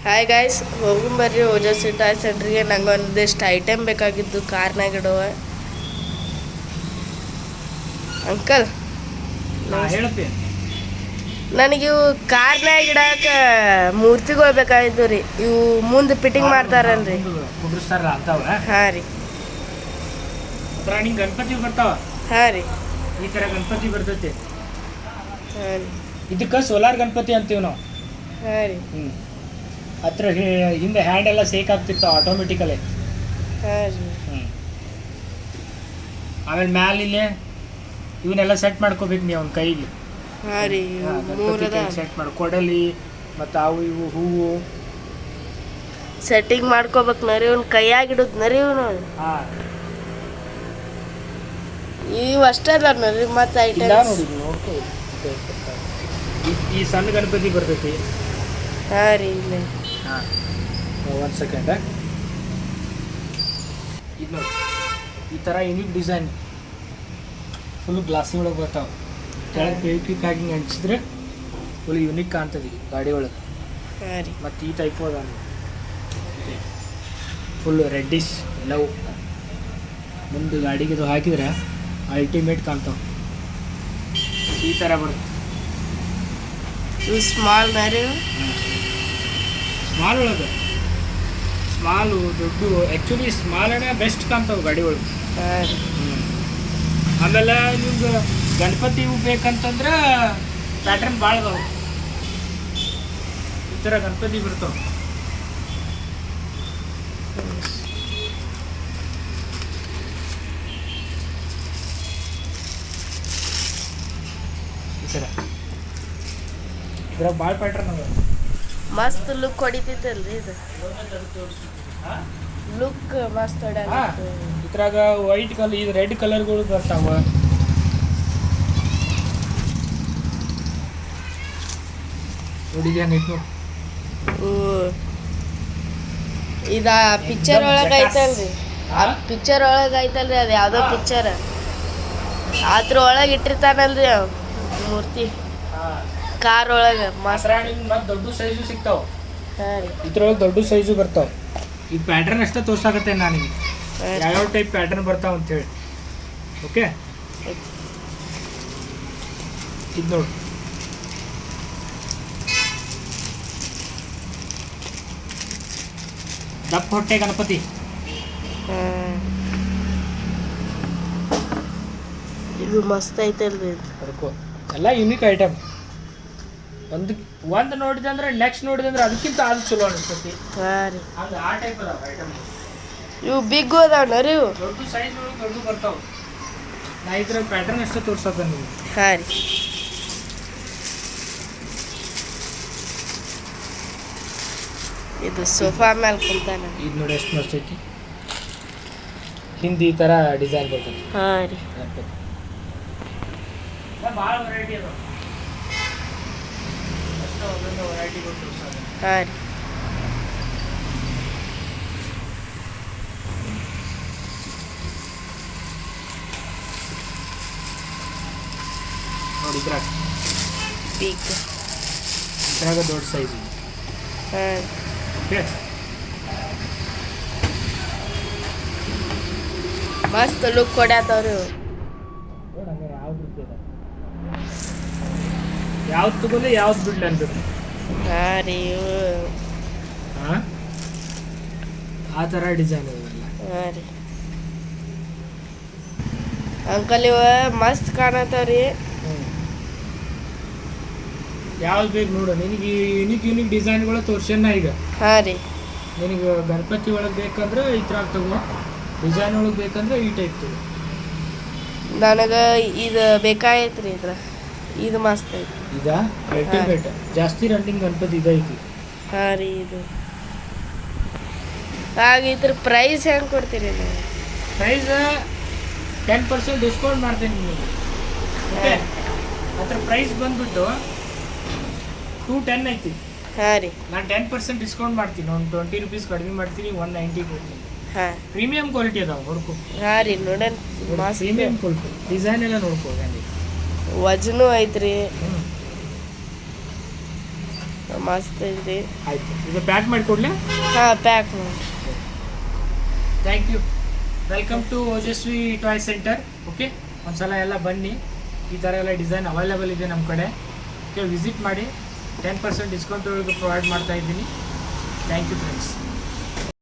Hi guys, ಹೋಗುಂಬರ್ರಿ Ojaswi toy ಸೆಂಟ್ರಿಗೆ. ನಂಗೆ ಒಂದಿಷ್ಟು ಐಟಮ್ ಬೇಕಾಗಿದ್ದು ಕಾರ್ನಾಗ ಇಡುವ. ಅಂಕಲ್ ನನಗೆ ಇವು ಕಾರ್ನಾಗ ಇಡಾಕ ಮೂರ್ತಿಗಳು ಬೇಕಾಗಿದ್ದು ರೀ. ಇವು ಮುಂದೆ ಫಿಟ್ಟಿಂಗ್ ಮಾಡ್ತಾರಲ್ರಿ. ಹಾಂ ರೀ. ಗಣಪತಿ ಬರ್ತಾವ. ಹಾಂ ರೀ. ಈ ಥರ ಗಣಪತಿ ಬರ್ತೈತಿ. ಹಾಂ ರೀ. ಇದಕ್ಕೆ ಸೋಲಾರ್ ಗಣಪತಿ ಅಂತೀವಿ ನಾವು. ಹಾಂ ರೀ. ಹತ್ರ ಹಿಂದೆ ಹ್ಯಾಂಡ್ ಎಲ್ಲ ಸೇಕ್ ಆಗ್ತಿತ್ತು ಆಟೋಮೆಟಿಕಲಿ. ಹಾಂ ರೀ. ಆಮೇಲೆ ಮ್ಯಾಲಿಲ್ಲೇ ಇವನ್ನೆಲ್ಲ ಸೆಟ್ ಮಾಡ್ಕೋಬೇಕು ನೀವು ಅವ್ನ ಕೈಗೆ. ಹಾಂ ರೀ. ಸೆಟ್ ಮಾಡಿ ಕೊಡಲಿ ಮತ್ತು ಅವು ಇವು ಹೂವು ಸೆಟ್ಟಿಂಗ್ ಮಾಡ್ಕೋಬೇಕು ನರಿ. ಇವ್ನ ಕೈಯಾಗ ಇಡುದು ನರಿ. ಇವನು ಇವು ಅಷ್ಟೇ ಅಲ್ಲ ನರಿ. ಮತ್ತು ಐಟಮ್ ನೋಡಿ ನೋಡ್ಕೋ. ಈ ಸಣ್ಣ ಗಣಪತಿ ಬರ್ತೈತಿ. ಹಾಂ ರೀ. ಇಲ್ಲೇ ಹಾಂ, ಒಂದು ಸೆಕೆಂಡ. ಇದು ನೋಡಿ, ಈ ಥರ ಯೂನಿಕ್ ಡಿಸೈನ್ ಫುಲ್ಲು ಗ್ಲಾಸಿ ಒಳಗೆ ಬರ್ತಾವೆ. ಕೆಳಗೆ ಕ್ವಿಕ್ ಆಗಿ ಹಂಚಿದ್ರೆ ಫುಲ್ ಯೂನಿಕ್ ಕಾಣ್ತದೆ ಗಾಡಿ ಒಳಗೆ. ಹಾಂ ರೀ. ಮತ್ತು ಈ ಟೈಪ್ ಅದ ಫುಲ್ ರೆಡ್ಡಿಶ್ ಲವ್. ಮುಂದೆ ಗಾಡಿಗೆ ಇದು ಹಾಕಿದ್ರೆ ಅಲ್ಟಿಮೇಟ್ ಕಾಣ್ತಾವೆ. ಈ ಥರ ಬರುತ್ತೆ. ಇವು ಸ್ಮಾಲ್ ನರಿ. ಸ್ಮಾಲ್ ಒಳಗೆ ಸ್ಮಾಲು ದೊಡ್ಡ ಆ್ಯಕ್ಚುಲಿ ಸ್ಮಾಲನೇ ಬೆಸ್ಟ್ ಕಾಣ್ತಾವೆ ಗಾಡಿ ಒಳಗೆ. ಹಾಂ ರೀ. ಆಮೇಲೆ ನಿಮ್ಗೆ ಗಣಪತಿ ಇವು ಬೇಕಂತಂದ್ರೆ ಪ್ಯಾಟ್ರನ್ ಭಾಳ ಅದಾವೆ. ಈ ಥರ ಗಣಪತಿ ಬರ್ತಾವೆ. ಈ ಥರ ಇದ್ರಾಗ ಭಾಳ ಪ್ಯಾಟ್ರನ್ ಅದ. ಮಸ್ತ್ ಲುಕ್ ಹೊಡಿತೈತಲ್ರಿ ಇದು. ಲುಕ್ ಮಸ್ತ್ ಹೊಡ್ಯಾಕ. ಇದ್ರಾಗ ವೈಟ್ ಕಲರ್, ಇದು ರೆಡ್ ಕಲರ್ಗಳು ಬರ್ತಾವ. ನೋಡಿದ್ಯಾ ನೀನು? ಇದ ಪಿಕ್ಚರ್ ಒಳಗೆ ಐತಲ್ರಿ. ಆ ಪಿಕ್ಚರ್ ಒಳಗೆ ಐತಲ್ರಿ, ಅದು ಯಾವುದೋ ಪಿಕ್ಚರ್. ಅದ್ರ ಒಳಗೆ ಇಟ್ಟಿರ್ತಾನಲ್ರಿ ಅವ್ ಮೂರ್ತಿ ಕಾರ್ ಒಳಗೆ. ಮಾತ್ರ ಮತ್ತು ದೊಡ್ಡ ಸೈಜು ಸಿಗ್ತಾವ. ಹಾಂ ರೀ. ಇದ್ರೊಳಗೆ ದೊಡ್ಡ ಸೈಜು ಬರ್ತಾವ. ಈ ಪ್ಯಾಟ್ರನ್ ಅಷ್ಟೇ ತೋರ್ಸಾಕತ್ತೆ ನನಗೆ ಯಾವ್ಯಾವ ಟೈಪ್ ಪ್ಯಾಟ್ರನ್ ಬರ್ತಾವ ಅಂತೇಳಿ. ಓಕೆ, ಇದು ನೋಡಿ. ದಪ್ಪ ಹೊಟ್ಟೆ ಗಣಪತಿ. ಇದು ಮಸ್ತ್ ಐತಲ್ರಿ. ಅದಕ್ಕೂ ಎಲ್ಲ ಯೂನಿಕ್ ಐಟಮ್. ಒಂದು ನೋಡಿದೆ ಅಂದ್ರೆ ನೆಕ್ಸ್ಟ್ ನೋಡಿದೆ ಅಂದ್ರೆ ಅದಕ್ಕಿಂತ ಅದು ಚಲೋ ಅನಿಸ್ತೈತಿ. ಹಾಂ ರೀ. ಅದು ಆ ಟೈಪ್ ಅದಾವ ಐಟಮ್. ಇವು ಬಿಗ್ ಅದಾವ ರೀ. ಇವು ದೊಡ್ಡ ಸೈಜ್ ದೊಡ್ಡ ಬರ್ತಾವೆ. ನಾ ಇದ್ರ ಪ್ಯಾಟರ್ನ್ ಅಷ್ಟೇ ತೋರ್ಸತ್ತ ನೀವು. ಹಾಂ ರೀ. ಇದು ಸೋಫಾ ಮೇಲೆ ಕುಂತಾನ. ಇದು ನೋಡಿ ಎಷ್ಟು ಮಸ್ತ್ ಐತಿ. ಹಿಂದೆ ಈ ಥರ ಡಿಸೈನ್ ಬರ್ತೈತಿ. ಹಾಂ ರೀ. ಭಾಳ ವೆರೈಟಿ ಅದಾವ. ವೆರೈಟಿ ಕೊಟ್ಟು. ಹಾಂ ರೀ. ನೋಡಿ ಇದ್ರಾಗ ಬಿಗ್, ಇದ್ರಾಗ ದೊಡ್ಡ ಸೈಜ್. ಹಾಂ. ಓಕೆ, ಮಸ್ತ್ ಲುಕ್ ಕೊಡ್ಯಾತವ್ರಿ. ನೋಡಿ ಯಾವ್ದು ಯಾವ್ದು ತಗೊಳ್ಳಿ ಯಾವ್ದು ಬಿಡ್ಲಿ ಅನ್ಬೇಕು. ಹಾಂ ರೀ. ಹಾಂ, ಆ ಥರ ಡಿಸೈನ್ ಇವೆಲ್ಲ. ಹಾಂ ರೀ. ಅಂಕಲ್ ಇವ ಮಸ್ತ್ ಕಾಣತ್ತವ್ರಿ. ಯಾವ್ದು ಬೇಕು ನೋಡು. ನಿನಗೆ ಯೂನಿಕ್ ಡಿಸೈನ್ಗಳು ತೋರ್ಸೇನ ಈಗ. ಹಾಂ ರೀ. ನಿನಗೆ ಗಣಪತಿ ಒಳಗೆ ಬೇಕಂದ್ರೆ ಈ ಥರ ತಗೋ. ಡಿಸೈನ್ ಒಳಗೆ ಬೇಕಂದ್ರೆ ಈ ಟೈಪ್ ತಗೋ. ನನಗೆ ಇದು ಬೇಕಾಗೈತ್ರಿ. ಇದು ಮಸ್ತ್ ಐತಿ. ಇದಾ ಅಲ್ಟಿಮೇಟ್ ಜಾಸ್ತಿ ರನ್ನಿಂಗ್ ಗಣಪತಿ ಇದೈತಿ. ಹಾಂ ರೀ. ಇದು ಹಾಗೆ ಇದ್ರ ಪ್ರೈಸ್ ಹೆಂಗೆ ಕೊಡ್ತೀರಿ ನೀವು? ಪ್ರೈಸ್ 10% ಡಿಸ್ಕೌಂಟ್ ಮಾಡ್ತೀನಿ ನಿಮಗೆ. ಓಕೆ, ಅದ್ರ ಪ್ರೈಸ್ ಬಂದ್ಬಿಟ್ಟು 210 ಐತಿ. ಹಾಂ ರೀ. ನಾನು 10% ಡಿಸ್ಕೌಂಟ್ ಮಾಡ್ತೀನಿ. ಒಂದು 20 ರೂಪೀಸ್ ಕಡಿಮೆ ಮಾಡ್ತೀನಿ. 190 ಕೊಡ್ತೀನಿ. ಹಾಂ, ಪ್ರೀಮಿಯಂ ಕ್ವಾಲಿಟಿ ಅದಾವ. ನೋಡ್ಕೊ. ಹಾಂ ರೀ. ನೋಡೋಣ. ಮಸ್ತ್ ಪ್ರೀಮಿಯಂ ಕ್ವಾಲಿಟಿ ಡಿಸೈನ್ ಎಲ್ಲ ನೋಡ್ಕೋ. ವಜನು ಐತ್ರಿ. ಮಸ್ತ್ ಐತ್ರಿ. ಆಯಿತು, ಇದು ಪ್ಯಾಕ್ ಮಾಡಿಕೊಡ್ಲಿ. ಹಾಂ, ಪ್ಯಾಕ್ ಮಾಡಿ. Thank you. Welcome to Ojaswi toy center. Okay, ಒಂದ್ಸಲ ಎಲ್ಲ ಬನ್ನಿ. ಈ ಥರ ಎಲ್ಲ ಡಿಸೈನ್ ಅವೈಲೇಬಲ್ ಇದೆ ನಮ್ಮ ಕಡೆ. ಓಕೆ, ವಿಸಿಟ್ ಮಾಡಿ. 10% ಡಿಸ್ಕೌಂಟ್ ಪ್ರೊವೈಡ್ ಮಾಡ್ತಾ ಇದ್ದೀನಿ. Thank you friends.